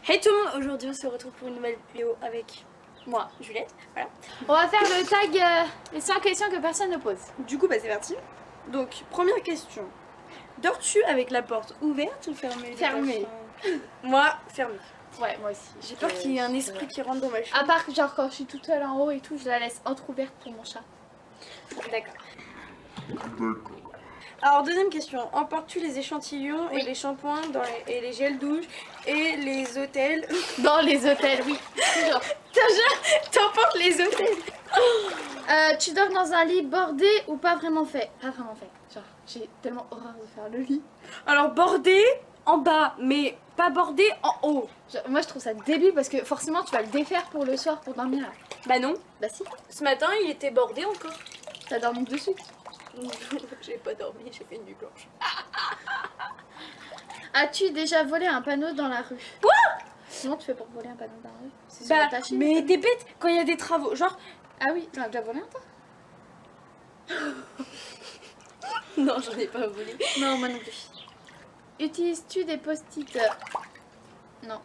Hey tout le monde, aujourd'hui on se retrouve pour une nouvelle vidéo avec moi, Juliette, voilà. On va faire le tag les 5 questions que personne ne pose. Du coup, bah c'est parti. Donc, première question. Dors-tu avec la porte ouverte ou fermée? Fermée. Moi, fermée. Ouais, moi aussi. J'ai peur qu'il y ait un esprit qui rentre dans ma chambre. À part que genre quand je suis toute seule en haut et tout, je la laisse entrouverte pour mon chat. D'accord. Alors, deuxième question. Emportes-tu les échantillons Oui. et les shampoings et les gels douche et les hôtels? Dans les hôtels, oui. Toujours. T'emportes les hôtels? Tu dors dans un lit bordé ou pas vraiment fait? Pas vraiment fait. Genre, j'ai tellement horreur de faire le lit. Alors, bordé en bas, mais pas bordé en haut. Genre, moi je trouve ça débile parce que forcément tu vas le défaire pour le soir pour dormir. Bah non. Bah si, Ce matin, il était bordé encore. t'as dormi dessus. J'ai pas dormi, j'ai fait une nuit blanche. As-tu déjà volé un panneau dans la rue? Quoi? Comment tu fais pour voler un panneau dans la rue? C'est Bah, attaché, mais t'es bête quand il y a des travaux. Genre, Ah oui, t'en as déjà volé un toi? non, j'en ai pas volé. Non, moi non plus. Utilises-tu des post-it? Non.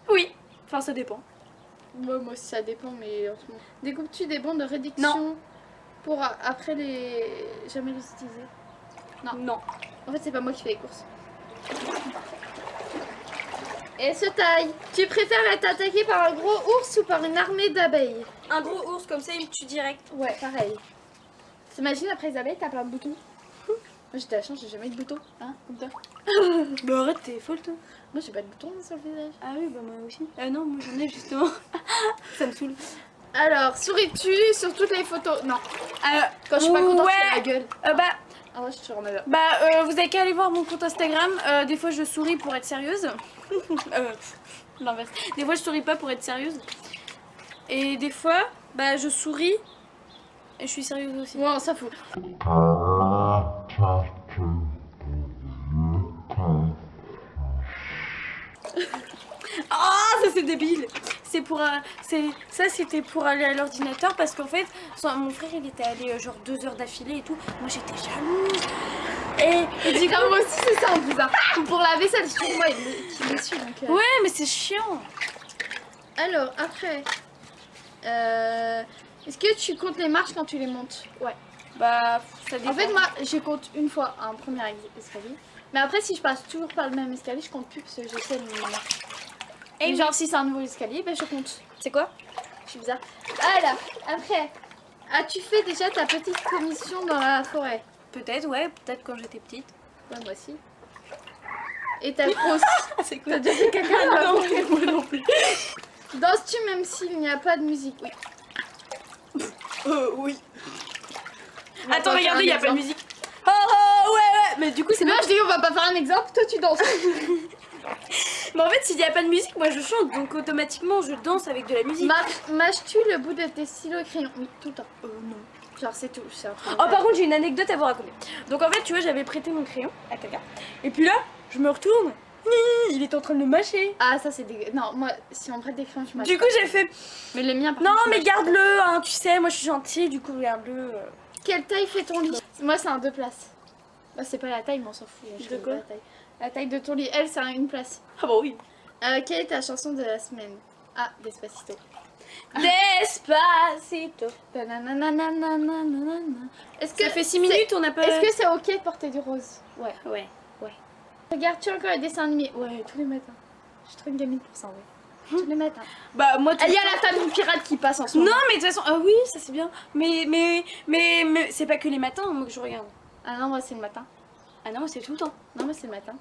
Oui, enfin, ça dépend. Moi aussi ça dépend, mais en ce moment. Découpes-tu des bons de réduction pour après les jamais les utiliser? Non. En fait, c'est pas moi qui fais les courses. Et se taille. Tu préfères être attaqué par un gros ours ou par une armée d'abeilles? Un gros ours comme ça, il me tue direct. Ouais, pareil. T'imagines après les abeilles, t'as plein de boutons. Moi j'ai de la chance, j'ai jamais eu de boutons, hein, comme toi. Bah arrête, t'es folle toi. Moi j'ai pas de boutons sur le visage. Ah oui, bah moi aussi. Non, moi j'en ai justement. Ça me saoule. Alors, souris-tu sur toutes les photos? Non. Quand je suis pas ouais. contente, je fais la gueule. Bah, Ah ouais, je suis en erreur. vous avez qu'à aller voir mon compte Instagram. Des fois je souris pour être sérieuse. L'inverse. Des fois je souris pas pour être sérieuse. Et des fois, bah je souris et je suis sérieuse aussi. Ouais, on s'en fout. Ah, ça c'est débile. C'est pour ça c'était pour aller à l'ordinateur parce qu'en fait mon frère il était allé genre 2 heures d'affilée et tout. Moi j'étais jalouse. Et du coup Moi aussi c'est ça en plus. Hein. Pour la vaisselle, je trouve moi qui me suit donc. ouais, mais c'est chiant. Alors après, est-ce que tu comptes les marches quand tu les montes? Ouais. Bah ça dépend. En fait moi je compte une fois un premier escalier. Mais après si je passe toujours par le même escalier, je compte plus parce que je sais le marche. Et genre si c'est un nouveau escalier, ben je compte. C'est quoi? Je suis bizarre. Alors, après, as-tu fait déjà ta petite commission dans la forêt? Peut-être, ouais, peut-être quand j'étais petite. Ouais, moi aussi. Et ta grosse. C'est quoi? T'as déjà fait caca dans la Non, forêt? moi non plus. Danses-tu même s'il n'y a pas de musique? Oui. Oui. On va Attends, pas regardez, il faire y un a pas de exemple. musique. Oh, ouais. Mais du coup, c'est Moi je dis on va pas faire un exemple, toi tu danses. Mais en fait, s'il n'y a pas de musique, moi je chante, donc automatiquement je danse avec de la musique. Mâches-tu le bout de tes stylos et crayons? Oui, tout le temps. Non. Genre c'est tout. C'est un truc. Oh, par contre, j'ai une anecdote à vous raconter. Donc en fait, tu vois, j'avais prêté mon crayon à quelqu'un. Et puis là, je me retourne. Il est en train de le mâcher. Ah, ça c'est dégueu. Non, moi si on prête des crayons, je mâche. Du coup, j'ai fait. Mais les miens par Non, contre, je mais mâche. garde-le, hein, tu sais, moi je suis gentille, du coup, garde-le. Quelle taille fait ton lit? Moi c'est un 2 places. Bah, c'est pas la taille, mais on s'en fout. Je De connais quoi? pas la taille de ton lit, elle c'est une place. Ah bah oui. Quelle est ta chanson de la semaine? Ah, Despacito. Despacito. Est-ce que Ça fait 6 minutes, on n'a pas. Est-ce que c'est ok de porter du rose? Ouais. Ouais. Regardes-tu encore les dessins animés? Ouais, tous les matins. Je suis trop une gamine pour ça, ouais. Tous les matins. Bah, moi, Il y a la famille pirate qui passe en ce moment. Non, mais de toute façon, ah oui, ça c'est bien. Mais c'est pas que les matins, moi, que je regarde. Ah non, moi c'est le matin. Ah non, c'est tout le temps. Non, moi c'est le matin.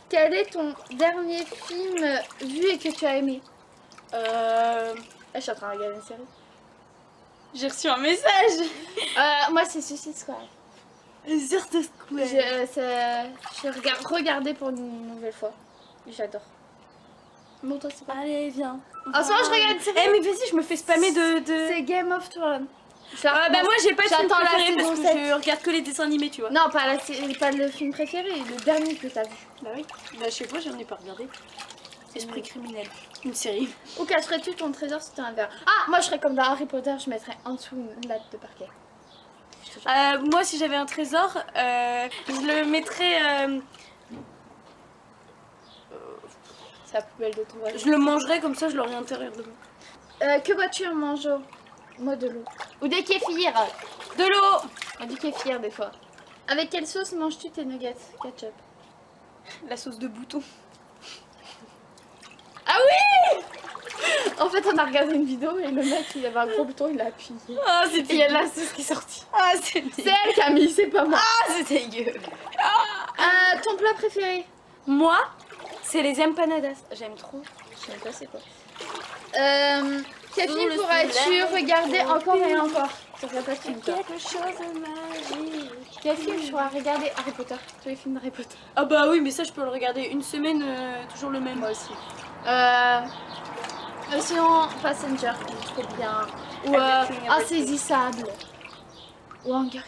Quel est ton dernier film vu et que tu as aimé? Je suis en train de regarder une série. J'ai reçu un message. Moi c'est Suicide Squad. Square. Je regarde regarder pour une nouvelle fois. J'adore. Bon, toi, c'est pas. Allez, viens. En ce moment, je regarde une série. Eh, mais vas-y, je me fais spammer de. C'est Game of Thrones. Bah, moi, j'ai pas de film J'attends la préféré parce saison que 7. je regarde que les dessins animés, tu vois. Non, pas le film préféré, le dernier que t'as vu. Bah oui. Bah, je sais pas, j'en ai pas regardé. Esprit criminel. Une série. Où cacherais-tu ton trésor si tu un verre? Ah, moi, je serais comme dans Harry Potter, je mettrais en dessous une latte de parquet. Moi, si j'avais un trésor, je le mettrais. la poubelle de ton voisin. Je le mangerai comme ça, je l'aurai à l'intérieur de moi. Que bois-tu en mangeant? Moi, de l'eau. Ou des kéfirs. De l'eau. Du kéfir, des fois. Avec quelle sauce manges-tu tes nuggets? Ketchup. La sauce de bouton. Ah oui! En fait, on a regardé une vidéo et le mec, il avait un gros bouton, il l'a appuyé. Ah, Et il y a de la sauce qui est sortie. Ah, c'est C'est elle qui a mis, c'est pas moi. Ah, c'est dégueu. Ton plat préféré? Moi, c'est les empanadas. J'aime trop. Je sais même pas c'est quoi. Sous Quel film le pourrais-tu soleil, regarder au encore et pays. encore? Ça ferait pas de film, toi. Quelque chose de magique. Quel film je pourrais regarder? Harry Potter. Tous les films d'Harry Potter. Ah bah oui, mais ça je peux le regarder une semaine, toujours le même. Moi aussi. Sinon, Passenger, c'est trop bien. Ou Everything, Insaisissable. Ou Hunger Games.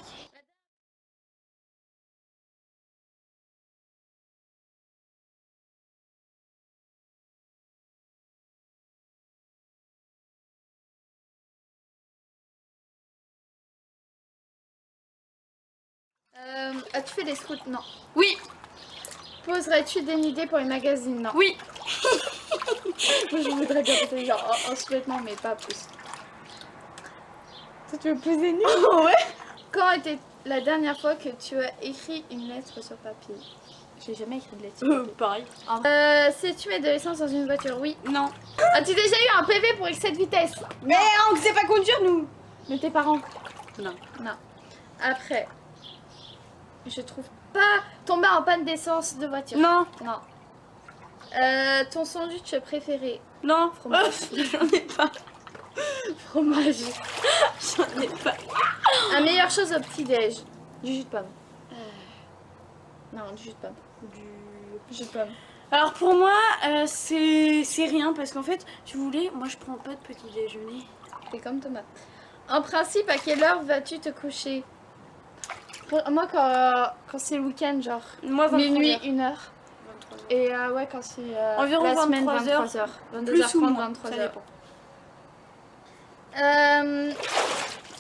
As-tu fait des scouts? Non. Oui, Poserais-tu des idées pour les magazines? Non. oui. Moi, je voudrais bien poser genre un sous-vêtement, mais pas plus. Toi, tu veux poser nu? Oh, ouais. Quand était la dernière fois que tu as écrit une lettre sur papier? J'ai jamais écrit de lettre sur papier. Pareil. Sais-tu mettre de l'essence dans une voiture? Oui. Non. As-tu déjà eu un PV pour excès de vitesse? Mais on ne sait pas conduire nous. De tes parents? Non. Non. Après, je trouve pas tomber en panne d'essence de voiture. Non. Non. Ton sandwich préféré? Non. Fromage. J'en ai pas. Fromage. J'en ai pas. La meilleure chose au petit-déj? Du jus de pomme. Non, du jus de pomme. Du jus de pomme. Alors pour moi, c'est rien parce qu'en fait, si vous voulez, moi je prends pas de petit déjeuner. C'est comme Thomas. En principe, à quelle heure vas-tu te coucher? Moi, quand c'est le week-end, genre Moi 23 minuit, heures. 1h. 23 heures. Et ouais, quand c'est Environ la semaine, 23 heures. 23h. Plus ou 22h30, moins, 23h. ça dépend.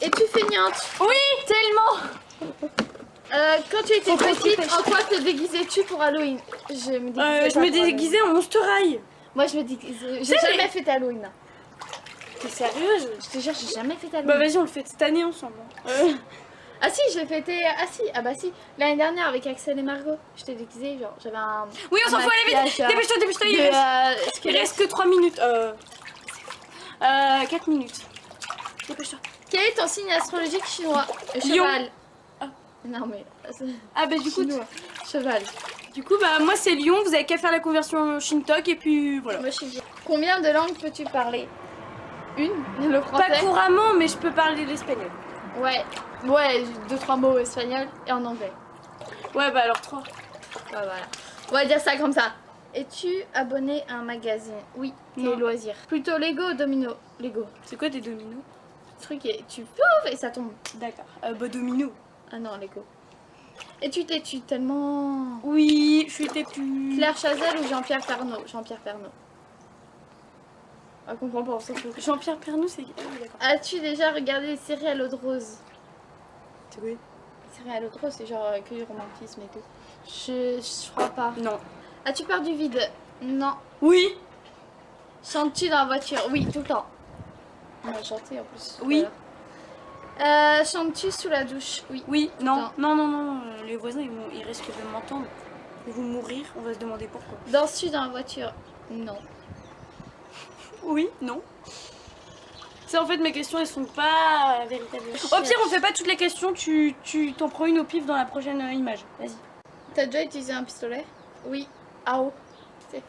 Es-tu feignante? Oui. Tellement. Quand tu étais petite, en quoi te déguisais-tu pour Halloween? Je me déguisais. Je me déguisais en Monster High. Moi, je me déguisais. J'ai C'est jamais vrai. fait Halloween. T'es sérieuse? Je te jure, j'ai jamais fait Halloween. Bah vas-y, on le fait cette année ensemble. Ah si, je l'ai fêté. Ah si, ah bah si. L'année dernière avec Axel et Margot, j'étais déguisée, genre j'avais un. Oui, on s'en fout, allez vite. maquillage, Dépêche-toi, dépêche-toi. Il reste que 3 minutes. 4 minutes. Dépêche-toi. Quel est ton signe astrologique chinois? Lion. Cheval. Ah. Non mais. Ah bah du coup, Chinois. Cheval. bah moi c'est Lyon. Vous avez qu'à faire la conversion Shintok et puis voilà. Moi je suis bien. Combien de langues peux-tu parler? Une? Le Pas français? couramment, mais je peux parler l'espagnol. Ouais. Ouais, 2-3 mots espagnol et en anglais. Ouais, bah alors 3. Ouais, voilà. On va dire ça comme ça. Es-tu abonné à un magazine? Oui. Tes Non. loisirs. Plutôt Lego ou Domino? Lego. C'est quoi des dominos? Ce truc est. Tu pouf et ça tombe. D'accord. Bah domino. Ah non, Lego. Et tu t'es tellement. Oui, je suis têtue. Claire Chazal ou Jean-Pierre Pernaut? Jean-Pierre Pernaut. Ah, comprends pas, on s'en fout. Jean-Pierre Pernaut, c'est. Ah oui, d'accord. As-tu déjà regardé les séries à l'eau de rose? C'est quoi? Les séries à l'eau de rose, c'est genre que du romantisme et tout. Je crois pas. Non. As-tu peur du vide? Non. Oui. Chantes-tu dans la voiture? Oui, tout le temps. On va chanter en plus. Oui. Voilà. Chantes-tu sous la douche? Oui. Oui. Tout le Non. temps. Non. Les voisins, ils risquent de m'entendre. Ils vont mourir. On va se demander pourquoi. Danses-tu dans la voiture? Non. Oui. Non. C'est en fait mes questions, elles sont pas véritables. Au pire, on fait pas toutes les questions. Tu t'en prends une au pif dans la prochaine image. Vas-y. T'as déjà utilisé un pistolet? Oui. Ah oh. C'est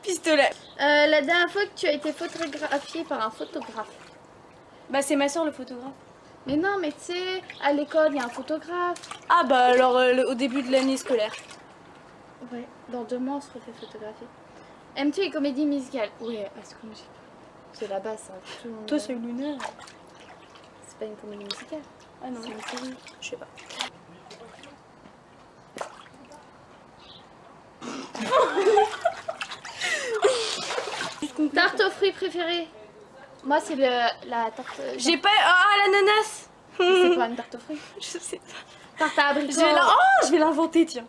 Pistolet. la dernière fois que tu as été photographiée par un photographe? Bah c'est ma soeur le photographe. Mais non, mais tu sais, à l'école, il y a un photographe. Ah bah alors au début de l'année scolaire. Ouais, dans 2 mois, on se refait photographier. Aimes-tu les comédies musicales? Ouais, High School Musical. C'est la base, ça. Tout le monde- Toi c'est lunaire. C'est pas une comédie musicale. Ah non. C'est une série. Je sais pas. Tarte aux fruits préférée? Moi, c'est la tarte. J'ai pas. Ah l'ananas. C'est quoi une tarte aux fruits? Je sais pas. Tarte à abricot. Je vais l'inventer tiens.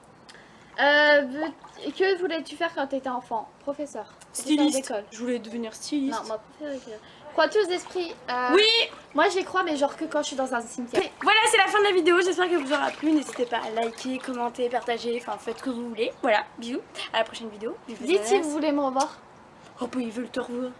Et que voulais-tu faire quand t'étais enfant? Professeur. Styliste. D'école. Je voulais devenir styliste. Non, ma préférée. Crois-tu aux esprits? Oui. Moi j'y crois, mais genre que quand je suis dans un cimetière. Voilà, c'est la fin de la vidéo. J'espère qu'elle vous aura plu. N'hésitez pas à liker, commenter, partager. Enfin, faites ce que vous voulez. Voilà, bisous. À la prochaine vidéo. Dites si vous voulez me revoir. Oh, bah, ils veulent te revoir.